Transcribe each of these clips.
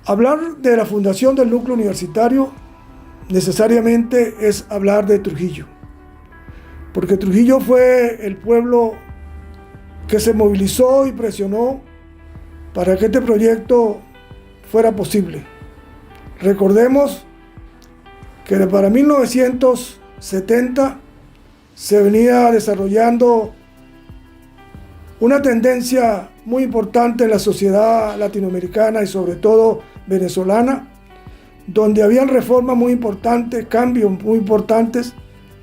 Hablar de la fundación del núcleo universitario necesariamente es hablar de Trujillo, porque Trujillo fue el pueblo que se movilizó y presionó para que este proyecto fuera posible. Recordemos que para 1970 se venía desarrollando una tendencia muy importante en la sociedad latinoamericana y sobre todo venezolana, donde habían reformas muy importantes, cambios muy importantes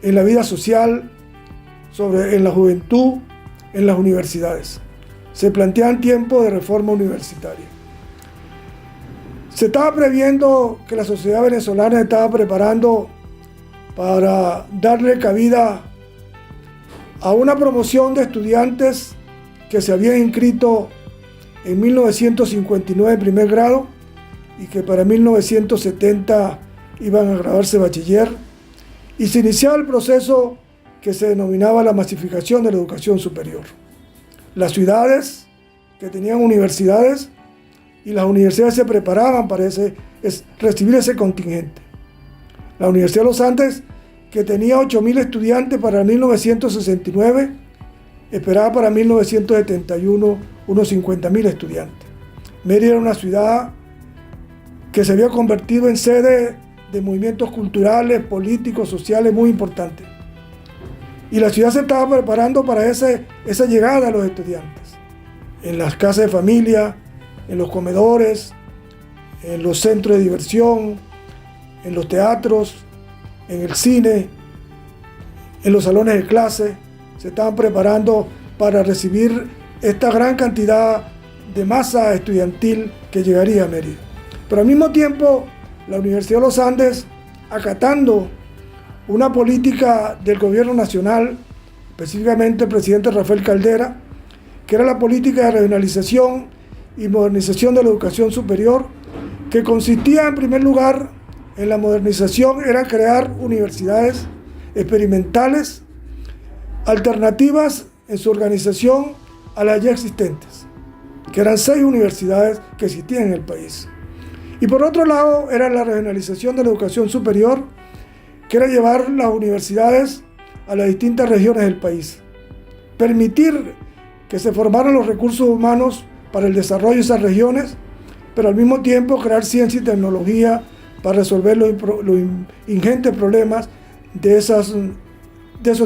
en la vida social, en la juventud, en las universidades. Se plantean tiempos de reforma universitaria. Se estaba previendo que la sociedad venezolana estaba preparando para darle cabida a una promoción de estudiantes que se habían inscrito en 1959 en primer grado y que para 1970 iban a graduarse bachiller, y se iniciaba el proceso que se denominaba la masificación de la educación superior. Las ciudades que tenían universidades y las universidades se preparaban para recibir ese contingente. La Universidad de los Andes, que tenía 8.000 estudiantes para 1969, esperaba para 1971 unos 50.000 estudiantes. Mérida era una ciudad que se había convertido en sede de movimientos culturales, políticos, sociales muy importantes. Y la ciudad se estaba preparando para esa llegada a los estudiantes. En las casas de familia, en los comedores, en los centros de diversión, en los teatros, en el cine, en los salones de clase, se estaban preparando para recibir esta gran cantidad de masa estudiantil que llegaría a Mérida. Pero al mismo tiempo, la Universidad de los Andes, acatando una política del gobierno nacional, específicamente el presidente Rafael Caldera, que era la política de regionalización y modernización de la educación superior, que consistía en primer lugar en la modernización, era crear universidades experimentales, alternativas en su organización a las ya existentes, que eran 6 universidades que existían en el país. Y por otro lado era la regionalización de la educación superior, que era llevar las universidades a las distintas regiones del país, permitir que se formaran los recursos humanos para el desarrollo de esas regiones, pero al mismo tiempo crear ciencia y tecnología para resolver los ingentes problemas de esos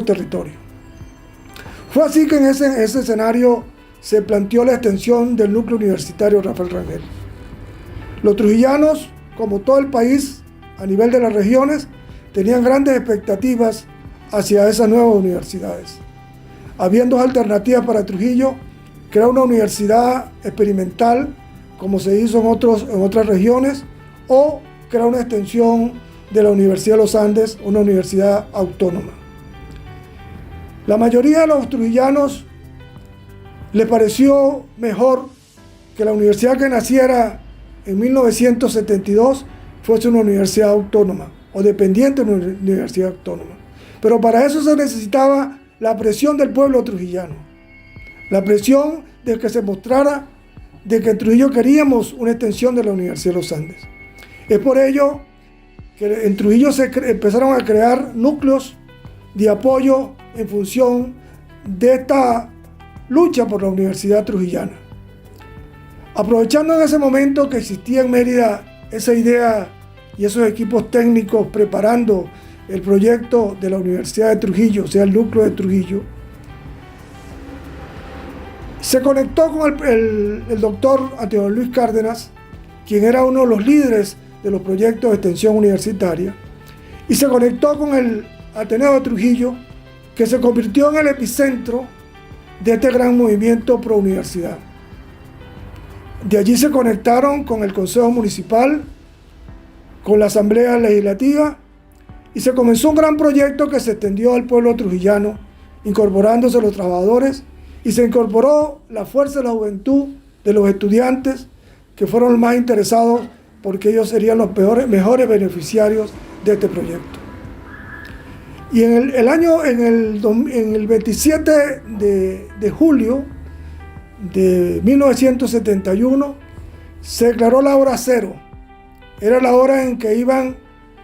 territorios. Fue así que en ese escenario se planteó la extensión del núcleo universitario Rafael Rangel. Los trujillanos, como todo el país, a nivel de las regiones, tenían grandes expectativas hacia esas nuevas universidades. Habían 2 alternativas para Trujillo: crear una universidad experimental, como se hizo en otras regiones, o crear una extensión de la Universidad de los Andes, una universidad autónoma. La mayoría de los trujillanos les pareció mejor que la universidad que naciera en 1972 fuese una universidad autónoma o dependiente de una universidad autónoma. Pero para eso se necesitaba la presión del pueblo trujillano, la presión de que se mostrara de que en Trujillo queríamos una extensión de la Universidad de los Andes. Es por ello que en Trujillo se empezaron a crear núcleos de apoyo en función de esta lucha por la Universidad Trujillana. Aprovechando en ese momento que existía en Mérida esa idea y esos equipos técnicos preparando el proyecto de la Universidad de Trujillo, o sea, el núcleo de Trujillo, se conectó con el doctor Antonio Luis Cárdenas, quien era uno de los líderes de los proyectos de extensión universitaria, y se conectó con el Ateneo de Trujillo, que se convirtió en el epicentro de este gran movimiento pro universidad. De allí se conectaron con el Consejo Municipal, con la Asamblea Legislativa, y se comenzó un gran proyecto que se extendió al pueblo trujillano, incorporándose los trabajadores, y se incorporó la fuerza de la juventud, de los estudiantes, que fueron los más interesados porque ellos serían los mejores beneficiarios de este proyecto. Y en el 27 de julio de 1971 se declaró la hora cero Era la hora en que iban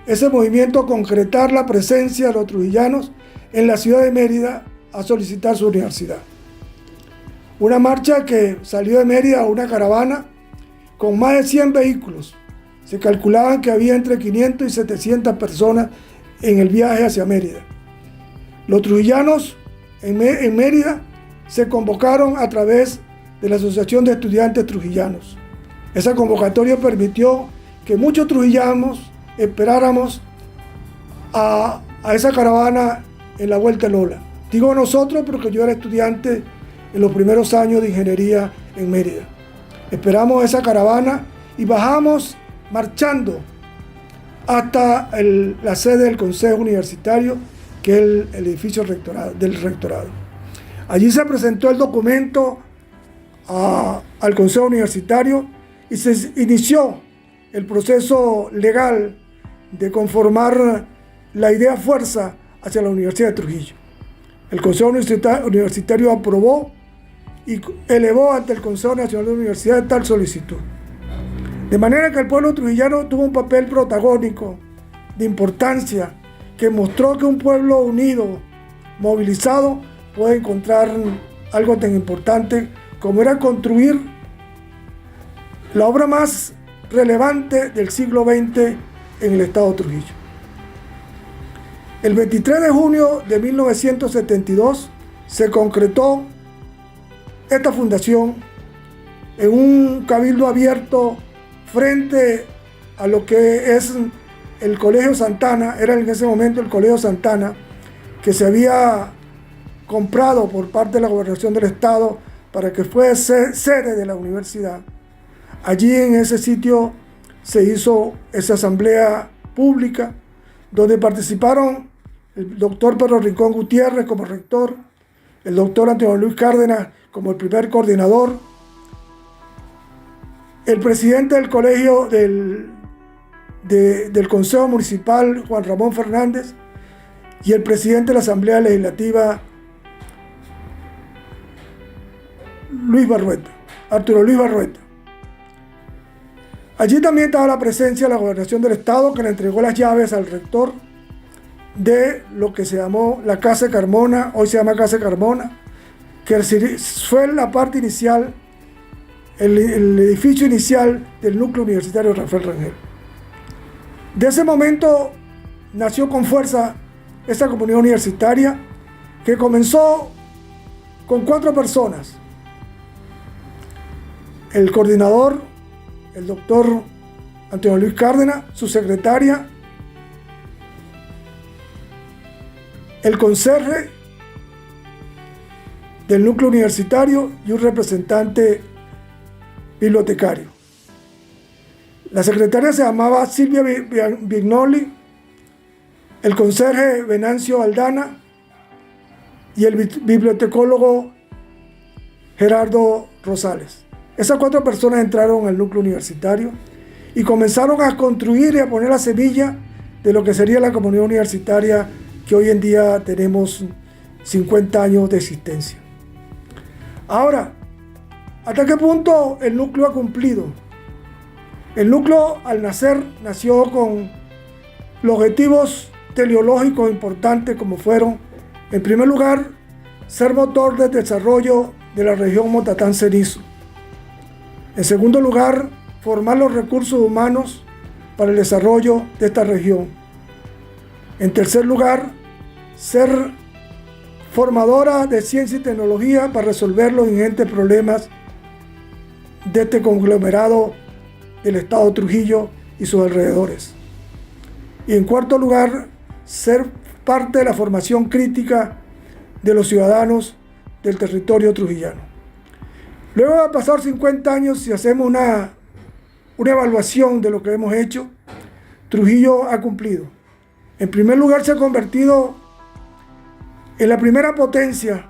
ese movimiento a concretar la presencia de los trujillanos en la ciudad de Mérida a solicitar su universidad. Una marcha que salió de Mérida, una caravana con más de 100 vehículos. Se calculaban que había entre 500 y 700 personas en el viaje hacia Mérida. Los trujillanos en Mérida se convocaron a través de la Asociación de Estudiantes Trujillanos. Esa convocatoria permitió que muchos trujillanos esperáramos a esa caravana en la Vuelta Lola. Digo nosotros porque yo era estudiante en los primeros años de ingeniería en Mérida. Esperamos esa caravana y bajamos marchando hasta la sede del Consejo Universitario, que es el edificio del rectorado. Allí se presentó el documento al Consejo Universitario y se inició el proceso legal de conformar la idea fuerza hacia la Universidad de Trujillo. El Consejo Universitario aprobó y elevó ante el Consejo Nacional de Universidades tal solicitud. De manera que el pueblo trujillano tuvo un papel protagónico de importancia que mostró que un pueblo unido, movilizado, puede encontrar algo tan importante como era construir la obra más relevante del siglo XX en el estado de Trujillo. El 23 de junio de 1972 se concretó esta fundación en un cabildo abierto frente a lo que es el Colegio Santana. Era en ese momento el Colegio Santana, que se había comprado por parte de la Gobernación del Estado para que fuese sede de la universidad. Allí en ese sitio se hizo esa asamblea pública donde participaron el doctor Pedro Rincón Gutiérrez como rector, el doctor Antonio Luis Cárdenas como el primer coordinador, el presidente del colegio del Consejo Municipal, Juan Ramón Fernández, y el presidente de la Asamblea Legislativa, Arturo Luis Barrueta. Allí también estaba la presencia de la Gobernación del Estado, que le entregó las llaves al rector de lo que se llamó la Casa Carmona, hoy se llama Casa Carmona, que fue la parte inicial, el edificio inicial del núcleo universitario Rafael Rangel. De ese momento nació con fuerza esta comunidad universitaria, que comenzó con 4 personas. El coordinador, el doctor Antonio Luis Cárdenas, su secretaria, el conserje del núcleo universitario y un representante bibliotecario. La secretaria se llamaba Silvia Vignoli, el conserje Venancio Aldana y el bibliotecólogo Gerardo Rosales. Esas 4 personas entraron al núcleo universitario y comenzaron a construir y a poner la semilla de lo que sería la comunidad universitaria que hoy en día tenemos 50 años de existencia. Ahora, ¿hasta qué punto el núcleo ha cumplido? El núcleo al nacer nació con los objetivos teleológicos importantes como fueron, en primer lugar, ser motor de desarrollo de la región Motatán-Cenizo. En segundo lugar, formar los recursos humanos para el desarrollo de esta región. En tercer lugar, ser formadora de ciencia y tecnología para resolver los ingentes problemas de este conglomerado del estado de Trujillo y sus alrededores. Y en cuarto lugar, ser parte de la formación crítica de los ciudadanos del territorio trujillano. Luego de pasar 50 años, si hacemos una evaluación de lo que hemos hecho, Trujillo ha cumplido. En primer lugar, se ha convertido en la primera potencia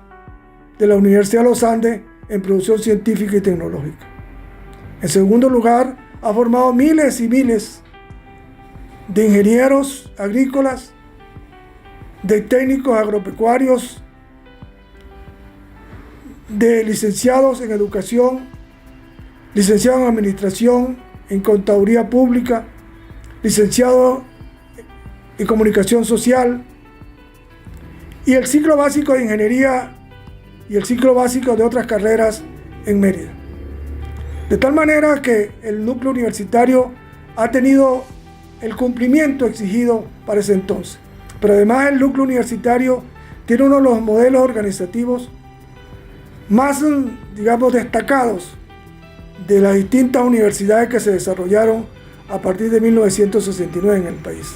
de la Universidad de los Andes en producción científica y tecnológica. En segundo lugar, ha formado miles y miles de ingenieros agrícolas, de técnicos agropecuarios, de licenciados en educación, licenciados en administración, en contaduría pública, licenciado en Comunicación Social, y el ciclo básico de Ingeniería y el ciclo básico de otras carreras en Mérida. De tal manera que el núcleo universitario ha tenido el cumplimiento exigido para ese entonces. Pero además el núcleo universitario tiene uno de los modelos organizativos más, digamos, destacados de las distintas universidades que se desarrollaron a partir de 1969 en el país.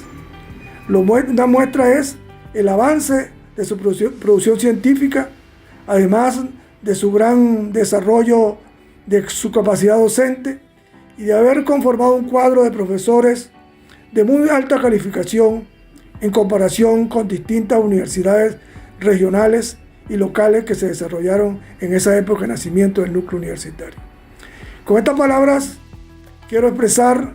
Una muestra es el avance de su producción científica, además de su gran desarrollo de su capacidad docente y de haber conformado un cuadro de profesores de muy alta calificación en comparación con distintas universidades regionales y locales que se desarrollaron en esa época de nacimiento del núcleo universitario. Con estas palabras quiero expresar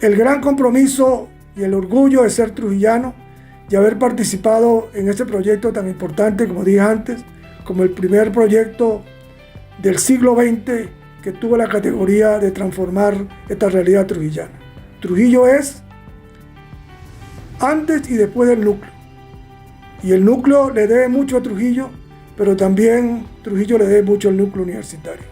el gran compromiso y el orgullo de ser trujillano y haber participado en este proyecto tan importante, como dije antes, como el primer proyecto del siglo XX que tuvo la categoría de transformar esta realidad trujillana. Trujillo es antes y después del núcleo. Y el núcleo le debe mucho a Trujillo, pero también Trujillo le debe mucho al núcleo universitario.